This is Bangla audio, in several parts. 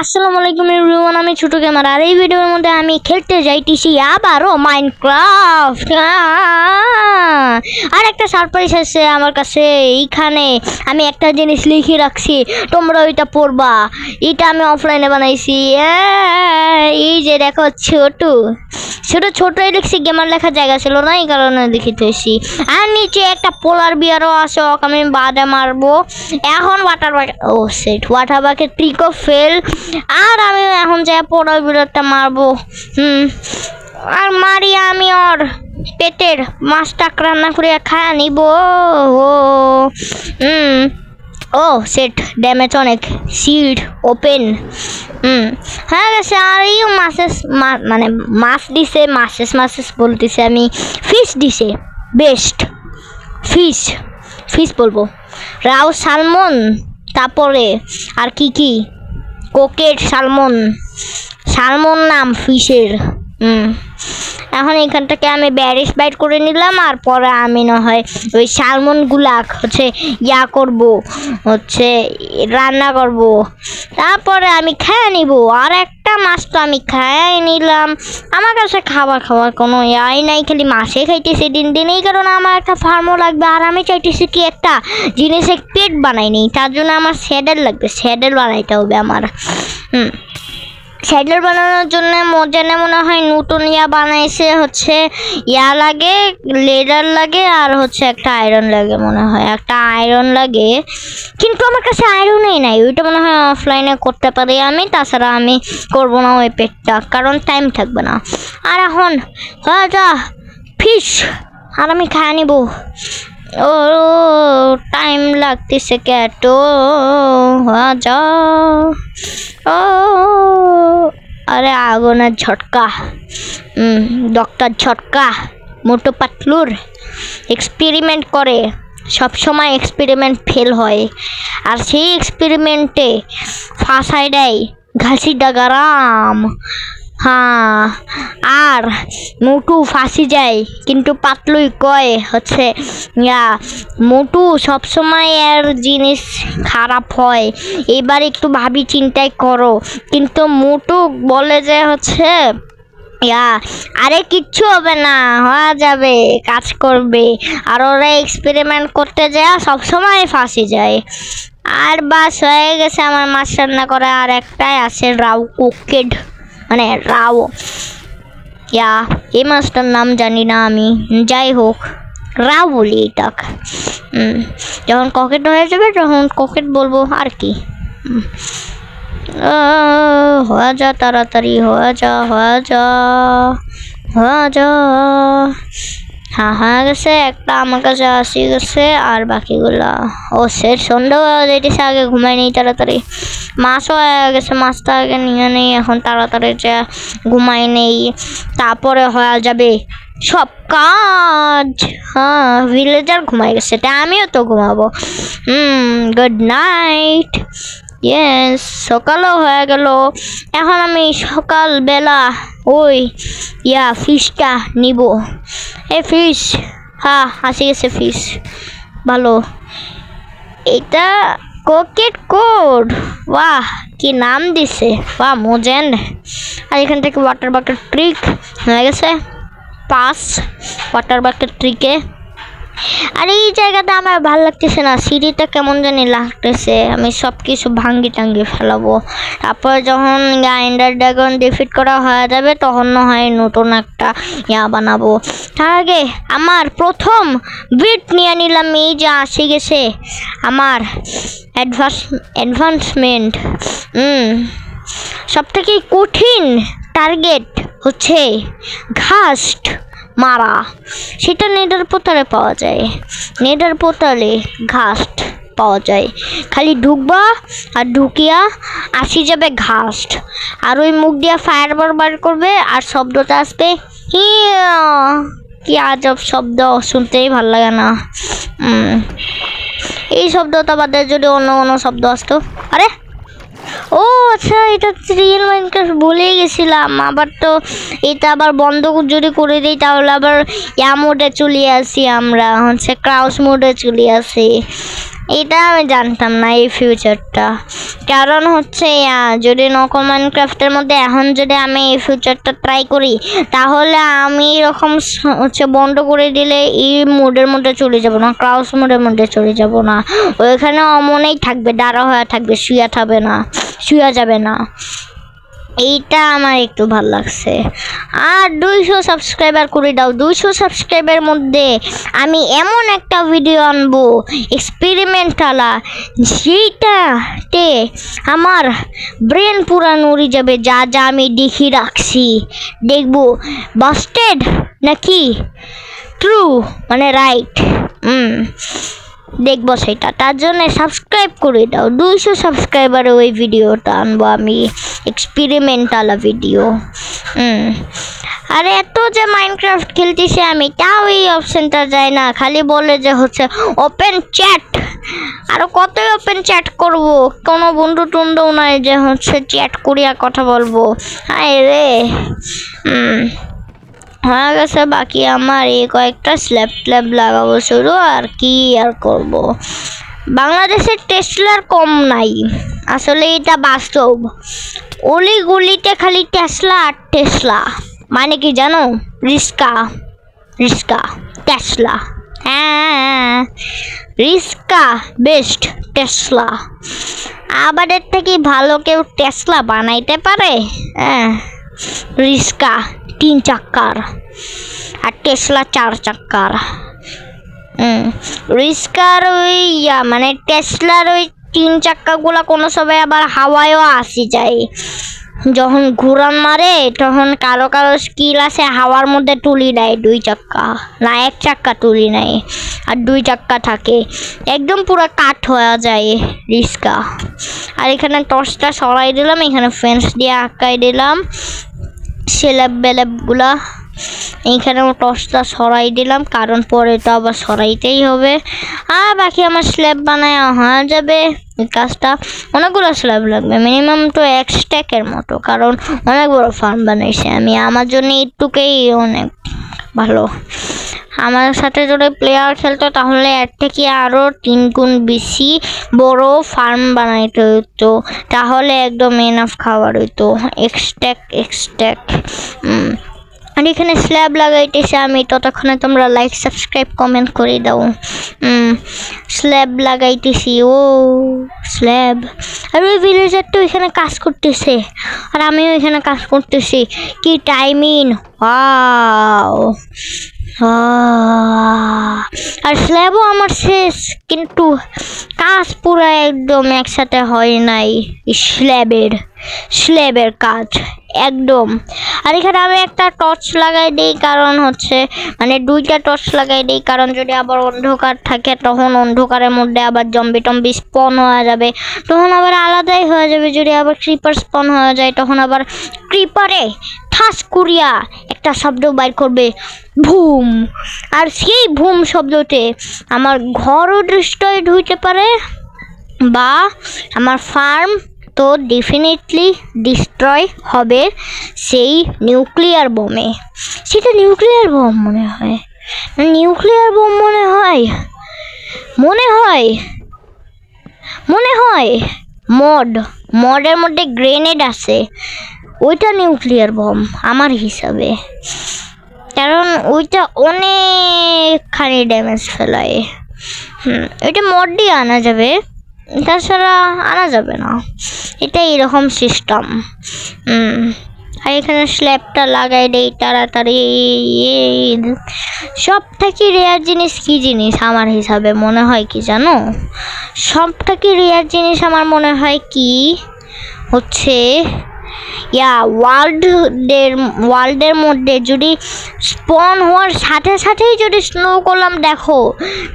আসসালামু আলাইকুম এভরিওয়ান, আমি ছোট গেমার। আর এই ভিডিওর মধ্যে আমি খেলতে যাইতেছি আবারও মাইনক্রাফট। আর একটা সারপ্রাইজ আছে আমার কাছে। এইখানে আমি একটা জিনিস লিখে রাখছি, তোমরা ওইটা পড়বা। এটা আমি অফলাইনে বানাইছি। এই যে দেখো, ছোটই লিখছি, গেমার লেখার জায়গা ছিল না, এই কারণে লিখিত হয়েছি। আর নিচে একটা পোলার বিয়ারও আছে, আমি বাদে মারবো। এখন ওয়াটার বাকেট ট্রিকও ফেল। আর আমি এখন যাই পোলার বিয়ারটা মারবো। আর মারি আমি ওর পেটের মাছটা রান্না করে খায় নিব। সেট ড্যামেজ অনেক। Seed open. হ্যাঁ গেছে। আর এই মানে মাছ দিছে, মাছেস বলতেছে আমি। ফিশ দিছে, বেস্ট ফিশ বলবো। রাও সালমন, তারপরে আর কি কোকেট সালমন নাম ফিশের। এখন এখান থেকে আমি ব্যারিস বাইট করে নিলাম। আর পরে আমি না হয় ওই সালমন গুলাক রান্না করব। তারপরে আমি খেয়ে নিব। আর একটা মাছ তো আমি খেয়ে নিলাম। আমার কাছে খাবার কোনো ইয়াই নাই, খালি মাছে খাইতেছি দিন। এই কারণে আমার একটা ফার্মও লাগবে। আর আমি চাইতেছি কি একটা জিনিসের পেট বানাই নি, তার জন্য আমার স্যাডেল লাগবে। স্যাডেল বানাইতে হবে আমার। স্যাডেল বানানোর জন্য মনে হয় নতুন বানাইছে, লাগে, লেদার লাগে, আর একটা আয়রন লাগে মনে হয়। একটা আয়রন লাগে, কিন্তু আমার কাছে আয়রনই নাই। ওইটা মনে হয় অফলাইনে করতে পারি আমি। তাছাড়া আমি করবো না ওই পেটটা, কারণ টাইম থাকবে না। আর এখন ফিশ, আর আমি খায় নিব। টাইম লাগতেছে কেটো। আরে আগুনের ঝটকা, ডক্টর ঝটকা মোটো পাতলুর এক্সপেরিমেন্ট করে। সবসময় এক্সপেরিমেন্ট ফেল হয়, আর সেই এক্সপেরিমেন্টে ফাঁসাই দেয় ঘাসি ডাগারাম। আর মোটু ফাঁসি যায়, কিন্তু পাতলুই কয় মোটু সবসময় এর জিনিস খারাপ হয়, এবার একটু ভাবি চিন্তাই করো। কিন্তু মোটু বলে যে আরে কিচ্ছু হবে না, হওয়া যাবে, কাজ করবে। আর ওরা এক্সপেরিমেন্ট করতে যায়, সবসময় ফাঁসি যায়। আর বাস হয়ে গেছে আমার মাছ রান্না করা। আর একটাই আছে রাও কোকেড, মানে রাও। এই মাছটার নাম জানি না আমি, যাই হোক রাও বলি এটাকে। যখন ককেট হয়ে যাবে তখন ককেট বলবো আর কি। হয়ে যা তাড়াতাড়ি, হয়ে যা। হয়ে গেছে একটা, আমার কাছে আসি গেছে। আর বাকিগুলা সন্ধ্যা হয়ে যেতেছে, আগে ঘুমাই নেই তাড়াতাড়ি। মাছও হয়ে গেছে, মাছটা আগে নিয়ে নেই, এখন তাড়াতাড়ি যা ঘুমাই নেই, তারপরে হয়ে যাবে সব কাজ। ভিলেজার ঘুমাই গেছে, তা আমিও তো ঘুমাবো। Good night. ইয়েস, সকালও হয়ে গেল। এখন আমি সকালবেলা ফিশটা নিব। ফিশ, আসি গেছে ফিশ। ভালো, এটা কোকেট কোড। বাহ, কি নাম দিছে, বাহ মোজেন। আর এখান থেকে ওয়াটার বাকেট ট্রিক হয়ে গেছে, পাস ওয়াটার বাকেট ট্রিকে। আর এই জায়গাটা আমার ভালো লাগতেছে না, সিঁড়িটা কেমন জানি লাগতেছে। আমি সব কিছু ভাঙ্গি টাঙ্গি ফেলাবো। তারপর যখন এন্ডার ড্রাগন ডিফিট করা হয়ে যাবে, তখন না হয় নতুন একটা বানাবো। তার আগে আমার প্রথম বিট নিয়ে নিলাম। এই যে আসে গেছে আমার অ্যাডভান্সমেন্ট। সব থেকে কঠিন টার্গেট ঘাস্ট মারা। সেটা নেডার পোর্টালে পাওয়া যায়। নেডার পোর্টালে ঘাস্ট পাওয়া যায়, খালি ঢুকবা আর ঢুকিয়া আসি যাবে ঘাস্ট। আর ওই মুখ দিয়া ফায়ার বার করবে, আর শব্দটা আসবে কি আজব শব্দ, শুনতেই ভাল লাগে না। এই শব্দটা বাদে যদি অন্য কোনো শব্দ আসতো। আরে আচ্ছা, এটা রিয়েল মাইনক্রাফট ভুলেই গেছিলাম। আবার তো এটা আবার বন্ধ যদি করে দিই, তাহলে আবার মোডে চলে আসি, আমরা ক্রাউস মোডে চলে আসি। এটা আমি জানতাম না এই ফিউচারটা। কারণ হচ্ছে যদি নকল মাইনক্রাফটের মধ্যে এখন যদি আমি এই ফিউচারটা ট্রাই করি তাহলে আমি এরকম হচ্ছে বন্ধ করে দিলে এই মোডের মধ্যে চলে যাব না, ক্রাউস মোডের মধ্যে চলে যাব না, ওইখানে অমনেই থাকবে, দাঁড়া হয়ে থাকবে, শুয়া যাবে না। এইটা আমার একটু ভালো লাগছে। আর 200 সাবস্ক্রাইবার করে দাও। 200 সাবস্ক্রাইবের মধ্যে আমি এমন একটা ভিডিও আনবো এক্সপেরিমেন্টালা, যেটাতে আমার ব্রেন পুরা নড়ে যাবে, যা যা আমি দেখি রাখছি দেখবো বাস্টেড নাকি ট্রু, মানে রাইট। দেখবো সেটা, তার জন্য সাবস্ক্রাইব করে দাও। 200 সাবস্ক্রাইবারে ওই ভিডিওটা আনবো আমি, এক্সপেরিমেন্টাল ভিডিও। আর এত যে মাইনক্রাফট খেলতেছি আমি, তাও এই অপশনটা যায় না, খালি বলে যে হচ্ছে ওপেন চ্যাট। আরও কতই ওপেন চ্যাট করব, কোনো বন্ধু টুন্ধু নাই যে হচ্ছে চ্যাট করিয়া কথা বলবো। হায় রে, হয়ে গেছে বাকি আমার এই কয়েকটা স্ল্যাব লাগাবো শুরু, আর কি আর করব। বাংলাদেশের টেসলার কম নাই, আসলে এটা বাস্তব। অলিগুলিতে খালি টেসলা আর টেসলা, মানে কি জানো? রিস্কা টেসলা, হ্যাঁ রিস্কা বেস্ট, টেসলা। আবারের থেকে ভালো কেউ টেসলা বানাইতে পারে? হ্যাঁ, রিস্কা 3 চাক্কার আর টেসলা 4 চাক্কার। রিস্কার ওই মানে টেসলার ওই 3 চাক্কাগুলা কোনো সময় আবার হাওয়ায়ও আসি যায়, যখন ঘুরান মারে তখন কারো স্কিল আছে হাওয়ার মধ্যে তুলি নেয় 2 চাক্কা, না 1 চাক্কা তুলি নেয় আর 2 চাক্কা থাকে, একদম পুরো কাঠ হয়ে যায় রিস্কা। আর এখানে টর্চটা সরাই দিলাম, এখানে ফেন্স দিয়ে আটকাই দিলাম স্ল্যাবগুলা, এইখানেও টর্চটা সরাই দিলাম, কারণ পরে তো আবার সরাইতেই হবে। আর বাকি আমার স্ল্যাব বানায় হয়ে যাবে। এই কাজটা অনেকগুলো স্ল্যাব লাগবে, মিনিমাম তো 1 স্ট্যাকের মতো, কারণ অনেক বড় ফার্ম বানাইছি আমি, আমার জন্য একটুকেই অনেক ভালো। আমার সাথে যদি প্লেয়ার খেলতো তাহলে এর থেকে আরও 3 গুণ বেশি বড় ফার্ম বানাইতে হতো, তাহলে একদম এনাফ খাবার হইতো। এক স্ট্যাক। আর এখানে স্ল্যাব লাগাইতেছি আমি, ততক্ষণে তোমরা লাইক সাবস্ক্রাইব কমেন্ট করে দাও। স্ল্যাব লাগাইতেছি, ও স্ল্যাব। আর ওই ভিলেজার তো এখানে কাজ করতেছে আর আমিও এখানে কাজ করতেছি, কি টাইমিং! ওয়াও! আর স্ল্যাবও আমার শেষ, কিন্তু কাজ পুরো একদম একসাথে হয় নাই স্ল্যাবের কাজ একদম। আর এখানে আমি একটা টর্চ লাগাই দিই, কারণ হচ্ছে মানে 2টা টর্চ লাগাই দিই, কারণ যদি আবার অন্ধকার থাকে তখন অন্ধকারের মধ্যে আবার জম্বি স্পন হয়ে যাবে, তখন আবার আলাদাই হয়ে যাবে। যদি আবার ক্রিপার স্পন হয়ে যায় তখন আবার ক্রিপারে ঠাস করিয়া একটা শব্দ বাইর করবে, ভুম। আর সেই ভুম শব্দতে আমার ঘরও ঢুকতে পারে, বা আমার ফার্ম তো ডেফিনেটলি ডিস্ট্রয় হবে সেই নিউক্লিয়ার বোমে। সেটা নিউক্লিয়ার বোম মনে হয়, মডের মধ্যে গ্রেনেড আছে, ওইটা নিউক্লিয়ার বোম আমার হিসাবে, কারণ ওইটা অনেকখানি ড্যামেজ ফেলায়। ওইটা মড দিয়ে আনা যাবে, তাছাড়া আনা যাবে না, এটা এরকম সিস্টেম। আর এখানে স্ল্যাবটা লাগাই দেই তাড়াতাড়ি। সব থেকে রেয়ার জিনিস কি জিনিস আমার হিসাবে মনে হয় কি জানো? সব থেকে রেয়ার জিনিস আমার মনে হয় কি হচ্ছে, ওয়ার্ল্ডের মধ্যে যদি স্পন হওয়ার সাথে সাথেই যদি স্নো গোলেম দেখো,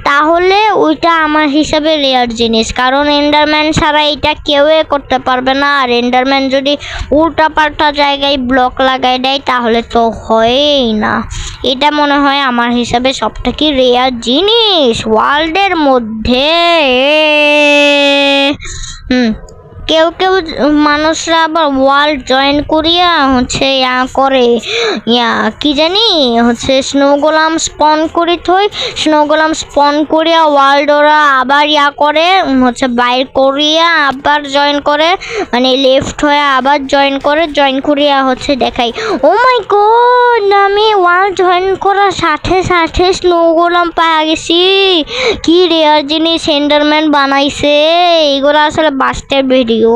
তাহলে ওইটা আমার হিসাবে রেয়ার জিনিস, কারণ এন্ডারম্যান ছাড়া এটা কেউই করতে পারবে না। আর এন্ডারম্যান যদি উল্টা পাল্টা জায়গায় ব্লক লাগাই দেয় তাহলে তো হয়ই না। এটা মনে হয় আমার হিসাবে সব থেকে রেয়ার জিনিস ওয়ার্ল্ডের মধ্যে। কেউ কেউ মানুষরা আবার ওয়ার্ল্ড জয়েন করিয়া হচ্ছে করে কি জানি হচ্ছে স্নো গোলাম স্পন করি থই স্নো গোলাম স্পন করিয়া ওয়ার্ল্ড ওরা আবার করে হচ্ছে বাইর করিয়া আবার জয়েন করে মানে লেফট হয়ে আবার জয়েন করিয়া হচ্ছে দেখাই। ও মাই গড, আমি ওয়ার্ল্ড জয়েন করার সাথে সাথে স্নো গোলাম পাওয়া গেছি। কি রেয়ার জিনিস এন্ডারম্যান বানাইছে, এগুলো আসলে বাস্টের ভিডিও।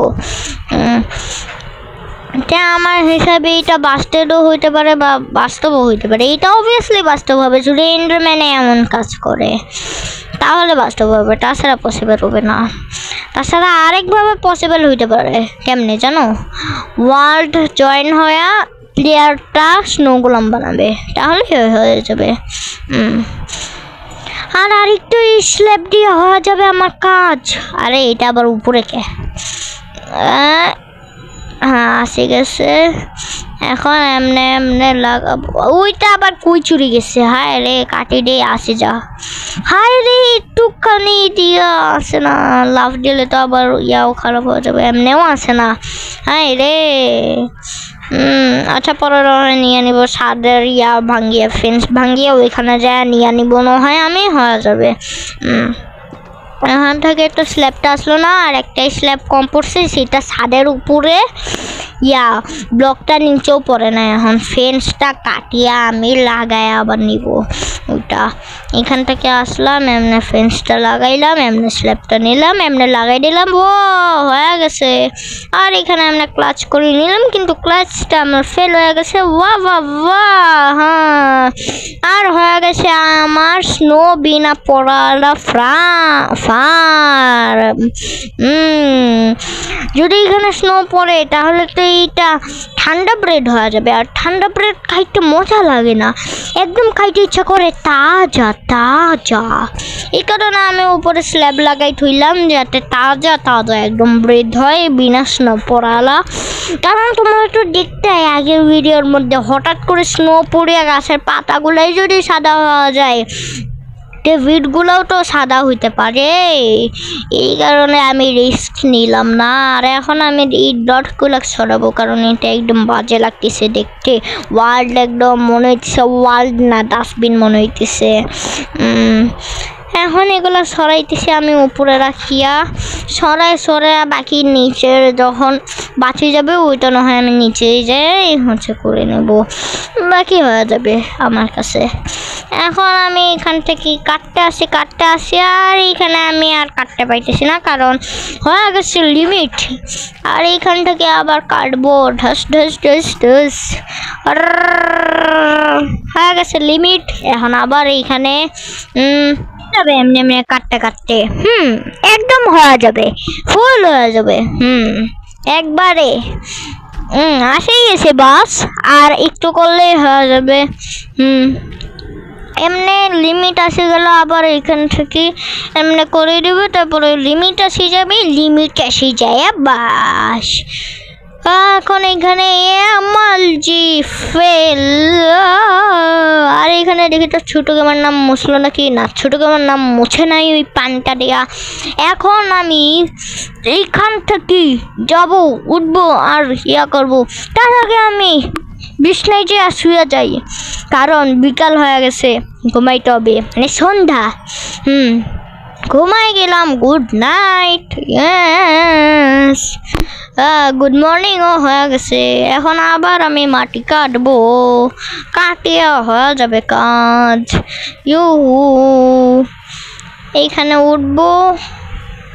আমার হিসাবে এটা বাস্তবও হইতে পারে বা বাস্তবও হইতে পারে। এটা অবভিয়াসলি বাস্তব হবে যদি এন্ডারম্যানে এমন কাজ করে, তাহলে বাস্তব হবে, তাছাড়া পসিবল হবে না। তাছাড়া আরেকভাবে পসিবল হইতে পারে, কেমনে জানো? ওয়ার্ল্ড জয়েন হয়ে প্লেয়ারটা স্নো গোলাম বানাবে, তাহলে হয়ে যাবে। আর আরেকটু স্ল্যাব দিয়ে হয়ে যাবে আমার কাজ। আরে এটা আবার উপরে কে? হ্যাঁ আসে গেছে, এখন এমনে এমনে লাগাবো। ওইটা আবার কই চুরি গেছে? হায় রে, কাটি দিয়ে আসে যা। হায় রে, একটুখানি দিয়া আসে না, লাভ দিলে তো আবার ইয়াও খারাপ হয়ে যাবে। এমনেও আসে না, হায় রে। আচ্ছা পরে নিয়ে নিব সাদের ভাঙ্গিয়ে, ফেন্স ভাঙ্গিয়ে ওইখানে যায় নিয়ে নিব, না হয় আমি হয়ে যাবে। এখান থেকে একটা স্ল্যাবটা আসলো না, আর একটা স্ল্যাব কম পড়ছে, সেটা ছাদের উপরে ব্লকটা নিচেও পড়ে না। এখন ফেন্সটা কাটিয়া আমি লাগাই আবার নিব ওইটা। এখান থেকে আসলাম, এমনি ফেন্সটা লাগাইলাম, এমনি স্ল্যাবটা নিলাম, এমনি লাগাই দিলাম, ও হয়ে গেছে। আর এখানে এমনি ক্লাচ করে নিলাম, কিন্তু ক্লাচটা আমার ফেল হয়ে গেছে। ওয়া বা বা, হ্যাঁ। আর হয়ে গেছে আমার স্নো বিনা পড়ালা ফার্ম। যদি এখানে স্নো পড়ে তাহলে তো এইটা ঠান্ডা ব্রেড হয়ে যাবে, আর ঠান্ডা ব্রেড খাইতে মজা লাগে না, একদম খাইতে ইচ্ছা করে তাজা তাজা। এই কারণে আমি উপরে স্ল্যাব লাগাই থইলাম, যাতে তাজা তাজা একদম ব্রেড হয় বিনা স্নো পড়ালা। কারণ তোমরা একটু দেখতে আগের ভিডিওর মধ্যে হঠাৎ করে স্নো পড়ে গাছের পাতাগুলাই যদি সাদা হওয়া যায়, ভিডগুলোও তো সাদা হইতে পারে। এই কারণে আমি রিস্ক নিলাম না। আর এখন আমি এই ডটগুলো ছড়াবো, কারণ এটা একদম বাজে লাগতেছে দেখতে। ওয়ার্ল্ড একদম মনে হইতেছে ওয়ার্ল্ড না, ডাস্টবিন মনে হইতেছে। এখন এগুলো সরাইতেছি আমি উপরে রাখিয়া, সরাই বাকি নিচের যখন বাঁচি যাবে ওইটা না হয় আমি নিচেই যাই হচ্ছে করে নেব, বাকি হয়ে যাবে আমার কাছে। এখন আমি এখান থেকে কাটতে আসি, আর এখানে আমি আর কাটতে পাইতেছি না, কারণ হয়ে গেছে লিমিট। আর এইখান থেকে আবার কাটবো, ঢস ঢস ঢস ঢস, হয়ে গেছে লিমিট। এখন আবার এইখানে যাবে এমনি এমনি কাটতে একদম হয়ে যাবে, ফুল হয়ে যাবে একবারে। আসেই গেছে বাস, আর একটু করলেই হয়ে যাবে। এমনি লিমিট আসে গেল, আবার এখান থেকে এমনি করে দেবে, তারপরে লিমিট আসে যাবে, লিমিট আসে যায় বাস। এখন এখানে মালজি ফেল। আর এখানে দেখি তো ছোট গেমার নাম মুছলো নাকি, না ছোট গেমার নাম মুছে নাই ওই পানটা দেয়া। এখন আমি এইখান থেকে যাবো, উঠবো আর করবো। তার আগে আমি বিছনায় যে শুয়ে যাই, কারণ বিকাল হয়ে গেছে, ঘুমাইতে হবে, মানে সন্ধ্যা। ঘুমাই গেলাম, গুড নাইট। গুড মর্নিংও হয়ে গেছে। এখন আবার আমি মাটি কাটবো, কাটিয়া হয়ে যাবে কাজ। এইখানে উঠবো,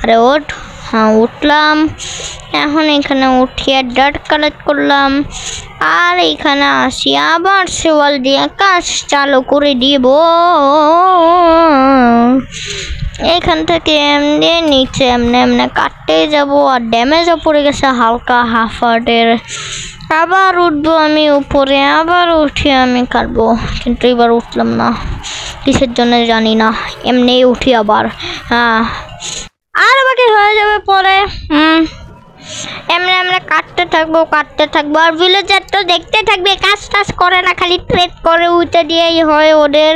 আরে ওঠ, হ্যাঁ উঠলাম। এখন এখানে উঠিয়ে ডাট কালেক্ট করলাম, আর এখানে আসি আবার সেওয়াল দিয়ে কাজ চালু করে দিব। এখান থেকে এমনি নিচে এমনি কাটতে যাব, আর ড্যামেজও পড়ে গেছে হালকা হাফ হার্টের। আবার উঠবো আমি উপরে, আবার উঠে আমি কাটবো, কিন্তু এবার উঠলাম না, কিসের জন্য জানি না, এমনি উঠি আবার। আর বাকি হয়ে যাবে পরে। এমনি আমরা কাটতে থাকবো আর ভিলেজার তো দেখতে থাকবে, কাজ টাজ করে না, খালি ট্রেড করে উঠে দিয়েই হয় ওদের।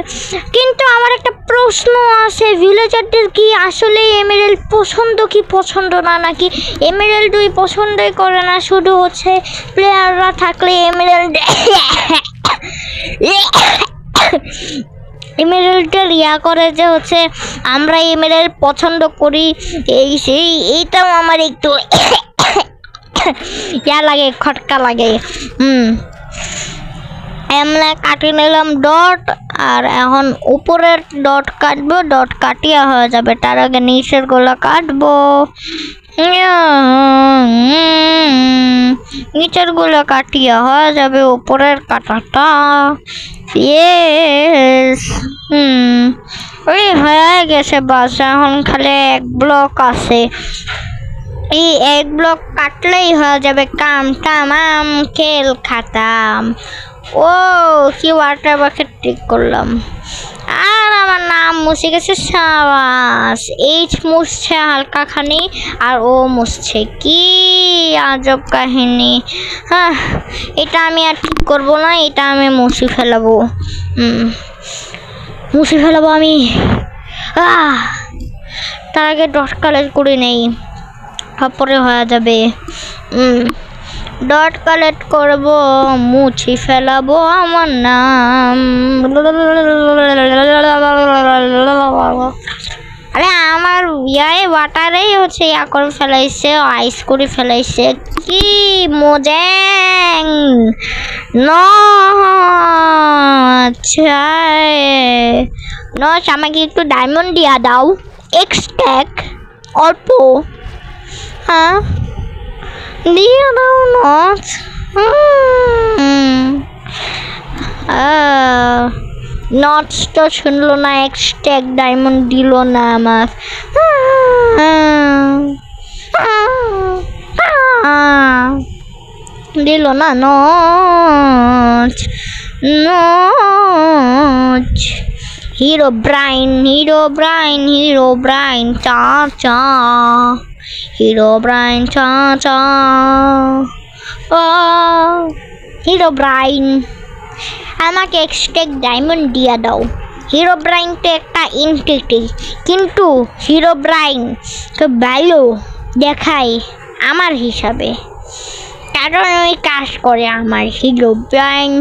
কিন্তু আমার একটা প্রশ্ন আছে, ভিলেজারদের কি আসলে এমেরাল্ড পছন্দ কি পছন্দ না, নাকি এমেরাল্ডই পছন্দই করে না, শুধু হচ্ছে প্লেয়াররা থাকলে এমেরাল্ড এমেরাল্ডের ইয়া করে যে হচ্ছে আমরা এমেরাল্ড পছন্দ করি, এই সেই এইটাও আমার একটু ইয়া লাগে, খটকা লাগে। আমরা কাটি নিলাম ডট, আর এখন উপরের ডট কাটবো, ডট কাটিয়া হয়ে যাবে, তার আগে নিচের গুলো কাটবো, নিচের গুলো কাটিয়া হয়ে যাবে উপরের কাটাটা। ইয়েস, ওই হয়ে গেছে, বাস এখন খালি এক ব্লক আছে, এই এক ব্লক কাটলেই হয়ে যাবে কাম টাম, খেল খাতাম। ও কি ওয়াটার বাকেট ঠিক করলাম, আর আমার নাম মুছে গেছে, সাবাস। এইচ মুছছে হালকা খানি, আর ও মুছছে, কি আজব কাহিনী। হ্যাঁ, এটা আমি আর ঠিক করবো না, এটা আমি মুছে ফেলাবো, আমি। তার আগে ডট কালেক্ট করে নেই, তারপরে হয়ে যাবে। ডট কালেক্ট করবো, মুছে ফেলাবো আমার নাম। আরে আমার ইয়ায় ওয়াটারেই হচ্ছে ইয়া করে ফেলাইছে, আইস করে ফেলাইছে, কি মজাং। আমাকে একটু ডায়মন্ড দিয়া দাও, এক্সট্যাক অল্প, হ্যাঁ দিয়ে দাও নচ। নটস তো শুনলো না, এক্সট্যাক ডায়মন্ড দিল না আমার, দিল না নচ। হিরো ব্রাইন চা চা, হিরো ব্রাইন চা চা, হিরো ব্রাইন আমাকে এক্সট্যাক ডায়মন্ড দিয়া দাও। হিরো ব্রাইন তো একটা এন্টিটি, কিন্তু হিরো ব্রাইন তো ভালো দেখায় আমার হিসাবে, কারণ ওই কাজ করে আমার হিরো ব্রাইন।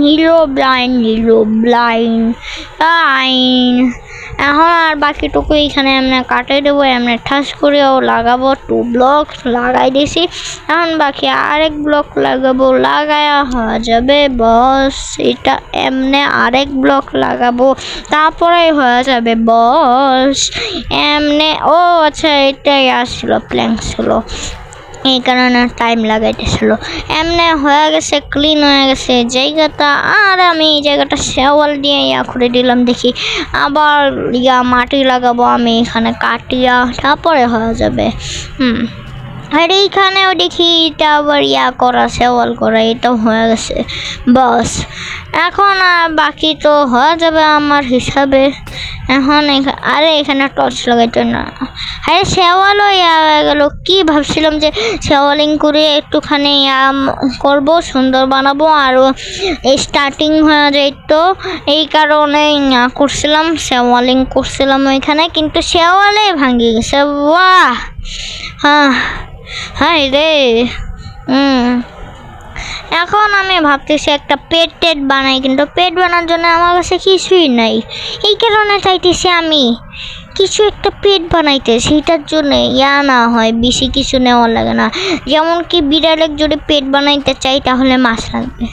এখন আর বাকিটুকু এখানে আমরা কাটে দেবো, এমনি ঠাস করেও লাগাবো, 2 ব্লক লাগাই দিয়েছি, এখন বাকি আরেক ব্লক লাগাবো, লাগায়া হয়ে যাবে বস। এটা এমনি আরেক ব্লক লাগাবো, তারপরে হয়ে যাবে বস এমনি। ও আচ্ছা, এটাই আসছিল, প্ল্যাঙ্ক ছিল, এই কারণে টাইম লাগাইতেছিল। এমনি হয়ে গেছে, ক্লিন হয়ে গেছে জায়গাটা, আর আমি এই জায়গাটা শেওয়াল দিয়ে ইয়া করে দিলাম, দেখি আবার ইয়া মাটি লাগাবো আমি এখানে কাটিয়া, তারপরে হয়ে যাবে। আর এইখানেও দেখি এটা আবার ইয়া করা, শেওয়াল করা, এটাও হয়ে গেছে বস। এখন বাকি তো হয়ে যাবে আমার হিসাবে। এখন আরে এখানে টর্চ লাগাইতো না, আরে শেওয়ালও ইয়া হয়ে গেল। কি ভাবছিলাম যে শেওয়ালিং করে একটুখানি ইয়া করবো, সুন্দর বানাবো, আরও স্টার্টিং হয়ে যাইতো, এই কারণে ইয়া করছিলাম, শেওয়ালিং করছিলাম ওইখানে, কিন্তু শেওয়ালে ভাঙি গেছে। বাহ, হ্যাঁ রে। এখন আমি ভাবতেছি একটা পেট বানাই, কিন্তু পেট বানার জন্য আমার কাছে কিছুই নাই, এই কারণে চাইতেছি আমি কিছু একটা পেট বানাইতে, সেইটার জন্য ইয়া না হয়, বেশি কিছু নেওয়া লাগে না। যেমন কি বিড়ালের যদি পেট বানাইতে চাই তাহলে মাছ লাগবে,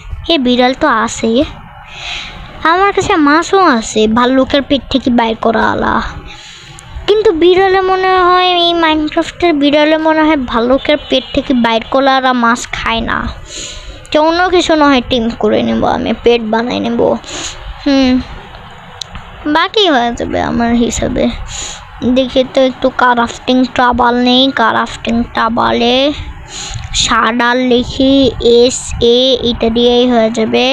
বিড়াল তো আছে, আমার কাছে মাছও আছে, ভাল্লুকের পেট থেকে বাইর করা আলা। কিন্তু বিড়ালে মনে হয়, এই মাইনক্রাফটের বিড়ালে মনে হয় ভাল্লুকের পেট থেকে বাইর করা আর মাছ খায় না, তো অন্য কিছু না হয় টিম করে নেব, আমি পেট বানাই নেব। বাকি হয়ে যাবে আমার হিসাবে। দেখি তো একটু ক্রাফটিং টাবাল নেই, ক্রাফটিং টাবালে শাডাল লিখি, SA, এটা দিয়েই হয়ে যাবে।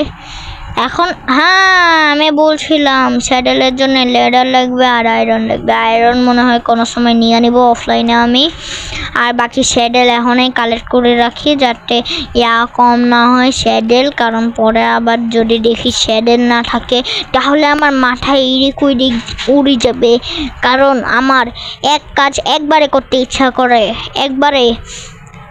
এখন হ্যাঁ আমি বলছিলাম স্যাডেলের জন্য লেডার লাগবে আর আয়রন লাগবে। আয়রন মনে হয় কোনো সময় নিয়ে নিব অফলাইনে আমি, আর বাকি স্যাডেল এখনই কালেক্ট করে রাখি যাতে কম না হয় স্যাডেল, কারণ পরে আবার যদি দেখি স্যাডেল না থাকে তাহলে আমার মাথায় ইরিক উইরিক উড়ে যাবে, কারণ আমার এক কাজ একবারে করতে ইচ্ছা করে, একবারে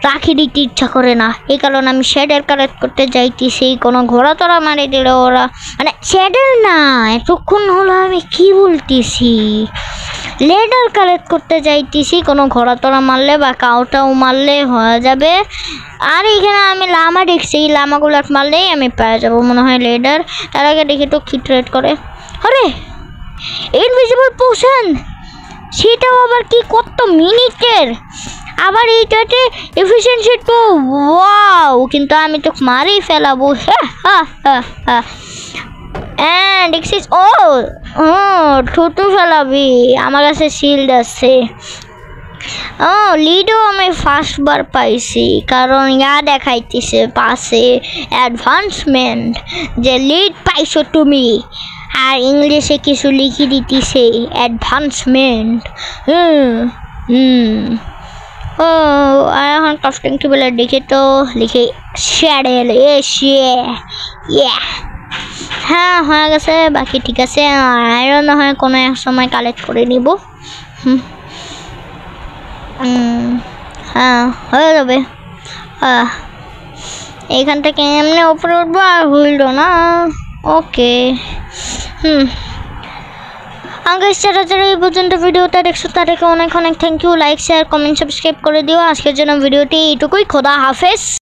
রাখি দিতে ইচ্ছা করে না। এই কারণে আমি শ্যাডেল কালেক্ট করতে যাইতেছি। কোনো ঘোড়া তোরা মারি দিলে ওরা মানে শ্যাডেল না, এতক্ষণ হলো আমি কি বলতেছি, লেডার কালেক্ট করতে যাইতেছি। কোনো ঘোড়া তোরা মারলে বা কাউটাও মারলে হয়ে যাবে। আর এখানে আমি লামা দেখছি, এই লামাগুলো মারলেই আমি পেয়ে যাবো মনে হয় লেডার। তার আগে দেখি তো কি ট্রেড করে। আরে ইনভিজিবল পোশন, সেটাও আবার কি কত মিনিটের, আবার এইটাতে এফিসিয়েন্সি তো ওয়াও, কিন্তু আমি তো মারেই ফেলাবো। দেখছিস ও ছোট ফেলাবি, আমার কাছে শিল্ড আছে। লিডও আমি ফার্স্টবার পাইছি, কারণ দেখাইতেছে পাশে অ্যাডভান্সমেন্ট যে লিড পাইছো তুমি, আর ইংলিশে কিছু লিখে দিতেছে অ্যাডভান্সমেন্ট। আর এখন ক্রাফটিং টেবিলে দেখে তো লিখে শ্যাডেল হ্যাঁ হয়ে গেছে, বাকি ঠিক আছে। আয়রন হয় কোনো এক সময় কালেক্ট করে নিব। হ্যাঁ হয়ে যাবে। এইখান থেকে এমনি উপরে উঠবো আর হইল না। ওকে যারা যারা এই পর্যন্ত ভিডিওটা দেখছো তাদেরকে অনেক অনেক thank you. Like share comment subscribe করে দিও। আজকের জন্য ভিডিওটি এইটুকুই। খোদা হাফেজ।